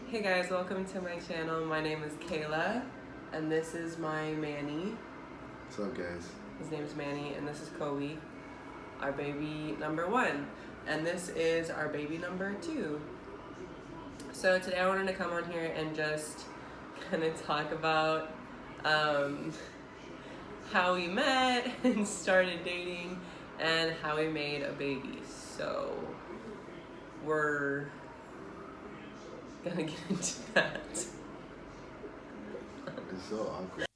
Hey guys, welcome to my channel. My name is Kayla, and this is my Manny. What's up, guys? His name is Manny, and this is Kobe, our baby number 1. And this is our baby number 2. So today I wanted to come on here and just kind of talk about how we met and started dating and how we made a baby. So we're gonna get into that. It's so awkward.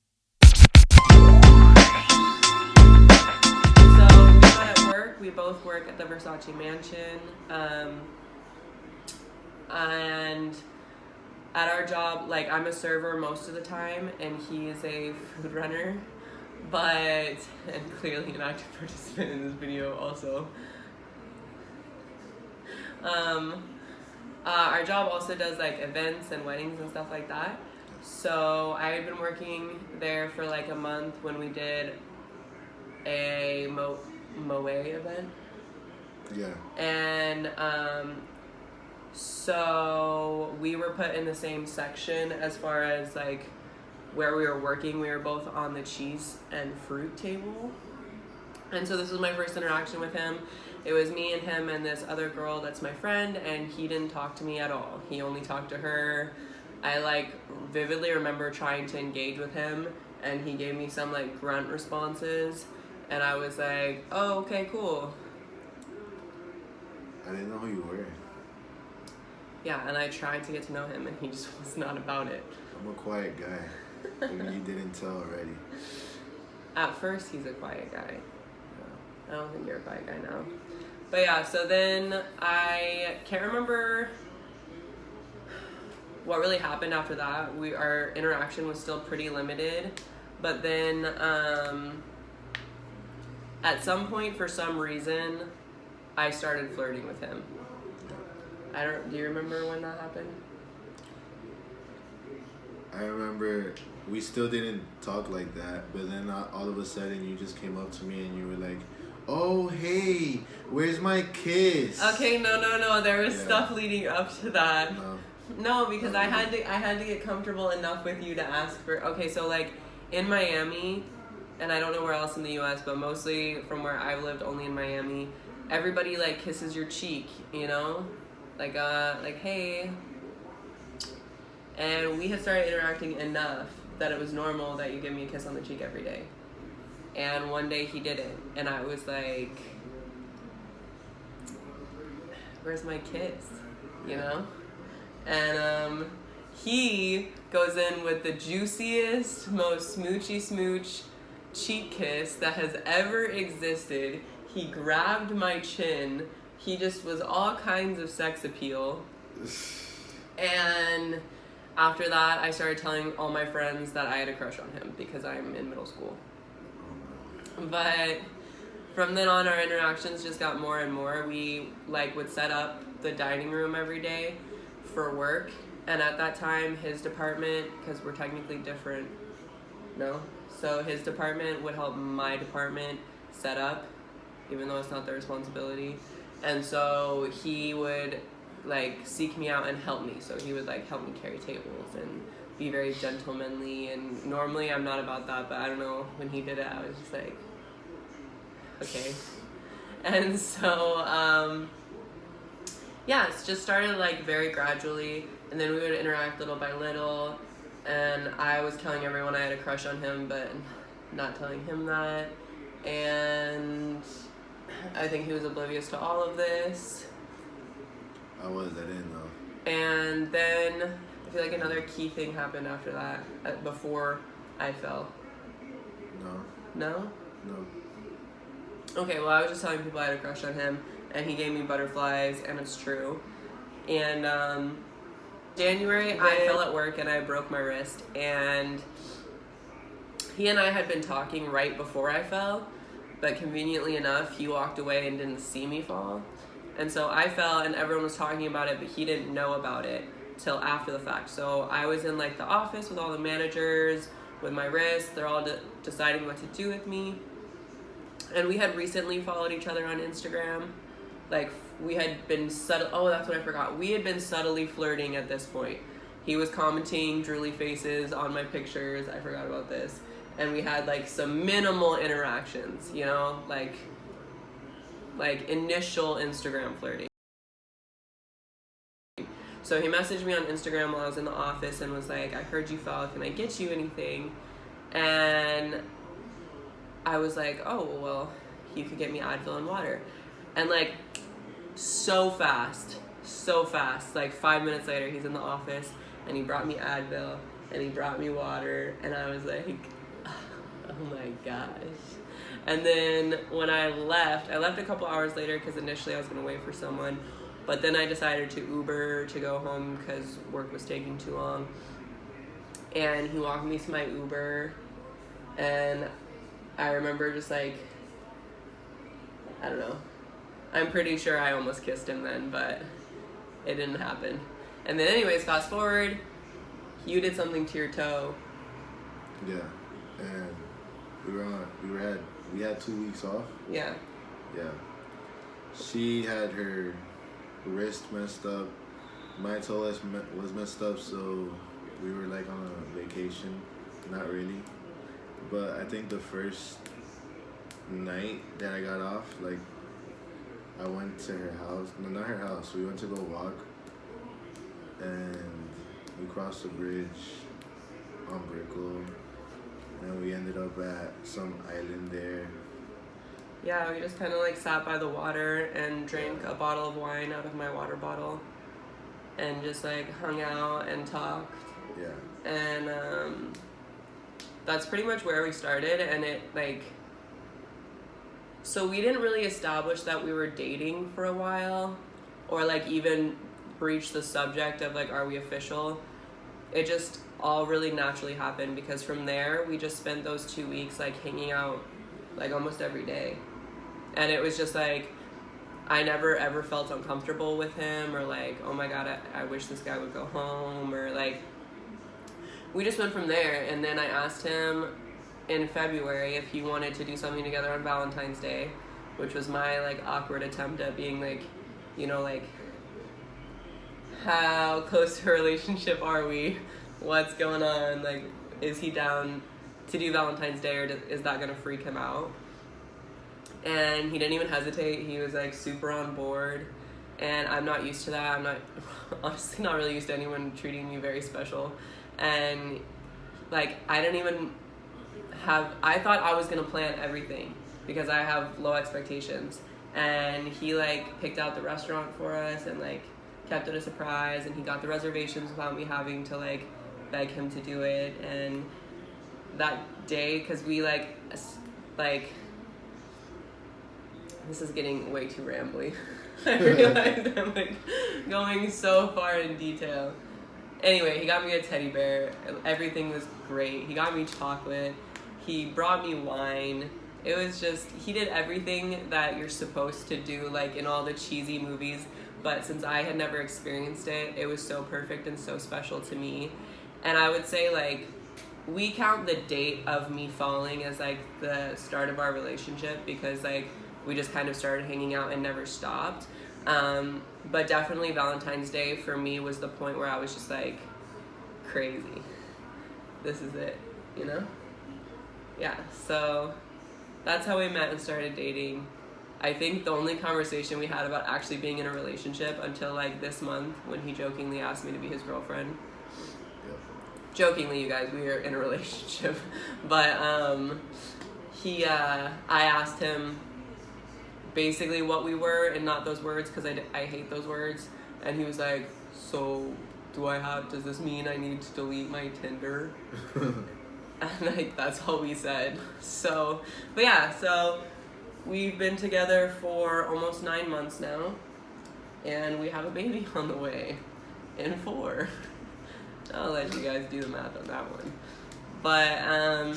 So we met at work. We both work at the Versace Mansion, and at our job, like, I'm a server most of the time, and he is a food runner, and clearly an active participant in this video also. Our job also does like events and weddings and stuff like that. So I had been working there for like a month when we did a Moe event. Yeah. And so we were put in the same section as far as like where we were working. We were both on the cheese and fruit table. And so this was my first interaction with him. It was me and him and this other girl that's my friend, and he didn't talk to me at all. He only talked to her. I like vividly remember trying to engage with him, and he gave me some like grunt responses, and I was like, oh, okay, cool. I didn't know who you were. Yeah, and I tried to get to know him, and he just was not about it. I'm a quiet guy. Maybe you didn't tell already. At first, he's a quiet guy. I don't think you're a quiet guy now. But yeah, so then I can't remember what really happened after that. Our interaction was still pretty limited. But then at some point, for some reason, I started flirting with him. Do you remember when that happened? I remember we still didn't talk like that, but then all of a sudden you just came up to me and you were like, oh, hey, where's my kiss? Okay, no. There was stuff leading up to that. No, because I had to get comfortable enough with you to ask for. Okay, so like in Miami, and I don't know where else in the U.S., but mostly from where I've lived, only in Miami, everybody like kisses your cheek, you know, like hey. And we had started interacting enough that it was normal that you give me a kiss on the cheek every day. And one day he didn't, and I was like, where's my kiss? You know? And he goes in with the juiciest, most smoochy smooch cheek kiss that has ever existed. He grabbed my chin. He just was all kinds of sex appeal. And after that, I started telling all my friends that I had a crush on him because I'm in middle school. But from then on, our interactions just got more and more. We like would set up the dining room every day for work, and at that time, his department, because we're technically different, so his department would help my department set up, even though it's not their responsibility. And so he would like seek me out and help me. So he would like help me carry tables and be very gentlemanly. And normally I'm not about that, but I don't know, when he did it, I was just like, okay. And so it's just started like very gradually, and then we would interact little by little, and I was telling everyone I had a crush on him, but not telling him that. And I think he was oblivious to all of this. I didn't know. And then I feel like another key thing happened after that, before I fell. No? No. Okay, well, I was just telling people I had a crush on him, and he gave me butterflies, and it's true. And January, I fell at work and I broke my wrist, and he and I had been talking right before I fell, but conveniently enough, he walked away and didn't see me fall. And so I fell, and everyone was talking about it, but he didn't know about it till after the fact. So I was in like the office with all the managers with my wrist. They're all deciding what to do with me. And we had recently followed each other on Instagram. Like, we had been that's what I forgot. We had been subtly flirting at this point. he was commenting drooly faces on my pictures. I forgot about this. And we had like some minimal interactions, you know, like initial Instagram flirting. So he messaged me on Instagram while I was in the office and was like, I heard you fell, can I get you anything? And I was like, oh, well, you could get me Advil and water. And like, so fast, like 5 minutes later, he's in the office and he brought me Advil and he brought me water, and I was like, oh my gosh. And then when I left a couple hours later because initially I was gonna wait for someone, but then I decided to Uber to go home because work was taking too long. And he walked me to my Uber, and I remember just like, I don't know. I'm pretty sure I almost kissed him then, but it didn't happen. And then anyways, fast forward, you did something to your toe. Yeah, and we had 2 weeks off. Yeah. Yeah. She had her wrist messed up. My toe was messed up, so we were like on a vacation. Not really. But I think the first night that I got off, like, I went to her house. No, not her house. We went to go walk. And we crossed the bridge on Brickell. And we ended up at some island there. Yeah, we just kind of like sat by the water and drank a bottle of wine out of my water bottle. And just like hung out and talked. Yeah. And that's pretty much where we started. And it like, so we didn't really establish that we were dating for a while, or like even breach the subject of like, are we official? It just all really naturally happened because from there we just spent those 2 weeks like hanging out like almost every day. And it was just like, I never ever felt uncomfortable with him or like, oh my God, I wish this guy would go home, or like, we just went from there. And then I asked him in February if he wanted to do something together on Valentine's Day, which was my like awkward attempt at being like, you know, like, how close to a relationship are we? What's going on? Like, is he down to do Valentine's Day, or is that gonna freak him out? And he didn't even hesitate. He was like super on board, and I'm not used to that. I'm not, honestly not really used to anyone treating me very special. And like, I didn't even I thought I was gonna plan everything because I have low expectations. And he like picked out the restaurant for us and like kept it a surprise, and he got the reservations without me having to like beg him to do it. And that day, because we like this is getting way too rambly. I realized I'm like going so far in detail. Anyway, he got me a teddy bear. Everything was great. He got me chocolate. He brought me wine. It was just, he did everything that you're supposed to do, like in all the cheesy movies. But since I had never experienced it, it was so perfect and so special to me. And I would say like, we count the date of me falling as like the start of our relationship, because like we just kind of started hanging out and never stopped. But definitely Valentine's Day for me was the point where I was just like, crazy. This is it, you know? Yeah, so that's how we met and started dating. I think the only conversation we had about actually being in a relationship until like this month when he jokingly asked me to be his girlfriend. Yep. Jokingly, you guys, we are in a relationship. But I asked him basically what we were and not those words, because I hate those words. And he was like, so does this mean I need to delete my Tinder? And like, that's all we said. So, but yeah, so we've been together for almost 9 months now, and we have a baby on the way in 4. I'll let you guys do the math on that one. But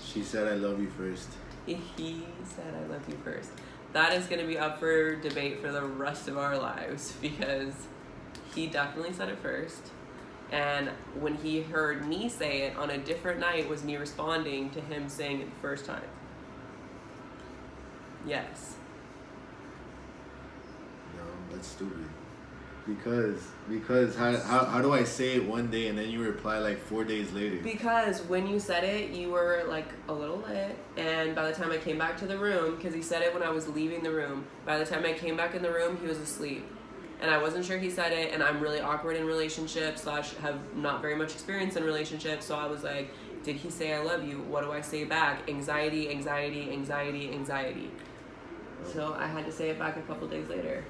She said I love you first. he said I love you first. That is going to be up for debate for the rest of our lives, because he definitely said it first. And when he heard me say it on a different night, was me responding to him saying it the first time. Yes. No, That's stupid. Because how do I say it one day and then you reply like 4 days later? Because when you said it, you were like a little lit, and by the time I came back to the room, because he said it when I was leaving the room, by the time I came back in the room, he was asleep. And I wasn't sure he said it, and I'm really awkward in relationships, / have not very much experience in relationships, so I was like, did he say I love you? What do I say back? Anxiety, anxiety, anxiety, anxiety. So I had to say it back a couple days later.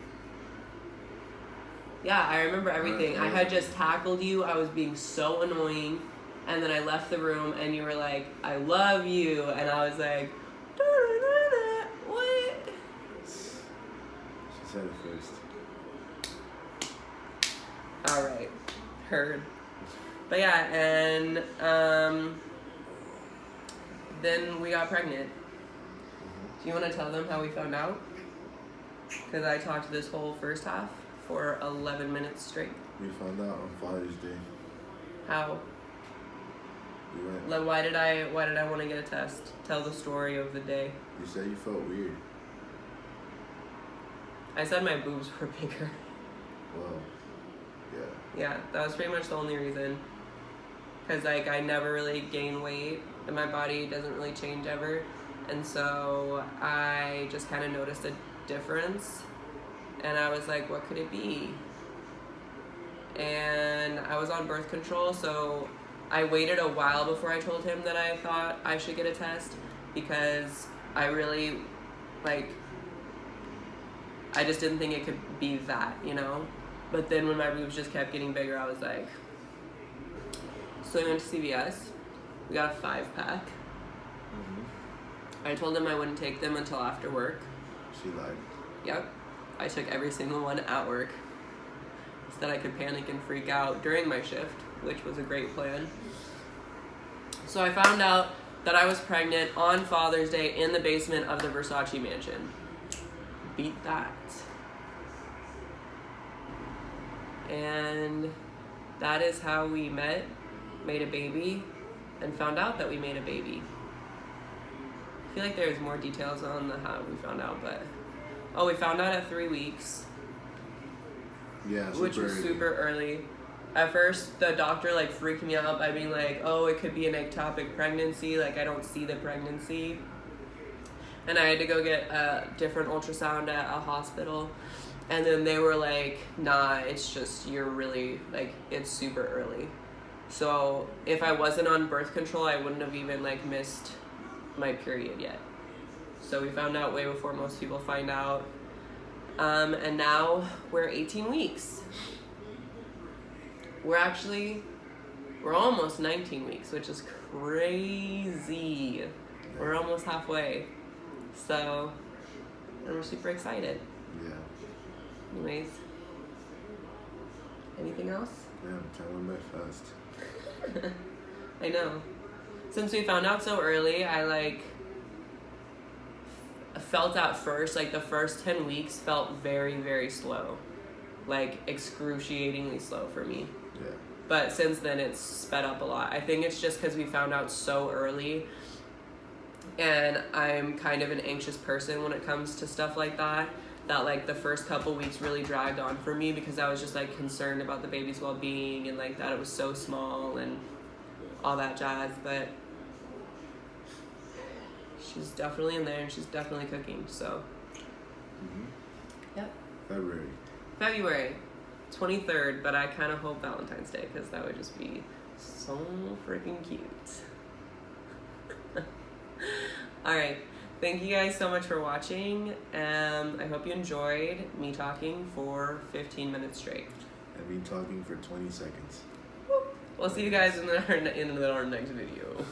Yeah, I remember everything. I had just tackled you. I was being so annoying. And then I left the room and you were like, I love you. And I was like, what? She said it first. Alright. Heard. But yeah, and then we got pregnant. Do you want to tell them how we found out? Because I talked this whole first half for 11 minutes straight. We found out on Father's Day. How? We went. Like, why did I want to get a test? Tell the story of the day. You said you felt weird. I said my boobs were bigger. Well, yeah. Yeah, that was pretty much the only reason. Because, like, I never really gain weight, and my body doesn't really change ever. And so I just kind of noticed a difference. And I was like, what could it be? And I was on birth control, so I waited a while before I told him that I thought I should get a test, because I really, like, I just didn't think it could be that, you know? But then when my boobs just kept getting bigger, I was like, so we went to CVS. We got a 5-pack. I told them I wouldn't take them until after work. She lied. Yep. I took every single one at work so that I could panic and freak out during my shift, which was a great plan. So I found out that I was pregnant on Father's Day in the basement of the Versace mansion. Beat that. And that is how we met, made a baby, and found out that we made a baby. I feel like there's more details on the how we found out, but we found out at 3 weeks. Yeah, which was super early. At first, the doctor like freaked me out by being like, "Oh, it could be an ectopic pregnancy. Like, I don't see the pregnancy." And I had to go get a different ultrasound at a hospital, and then they were like, "Nah, it's just you're really like it's super early." So if I wasn't on birth control, I wouldn't have even like missed my period yet. So we found out way before most people find out. And now we're 18 weeks. We're almost 19 weeks, which is crazy. We're almost halfway. So, and we're super excited. Yeah. Anyways. Anything else? Yeah, time went by fast. I know. Since we found out so early, I like felt at first, like the first 10 weeks felt very, very slow. Like excruciatingly slow for me. Yeah. But since then it's sped up a lot. I think it's just because we found out so early, and I'm kind of an anxious person when it comes to stuff like that like the first couple weeks really dragged on for me, because I was just like concerned about the baby's well-being and like that it was so small and all that jazz. But she's definitely in there and she's definitely cooking, so. Yep. February 23rd, but I kind of hope Valentine's Day, because that would just be so freaking cute. Alright, thank you guys so much for watching. I hope you enjoyed me talking for 15 minutes straight. And me talking for 20 seconds. We'll see you guys in our next video.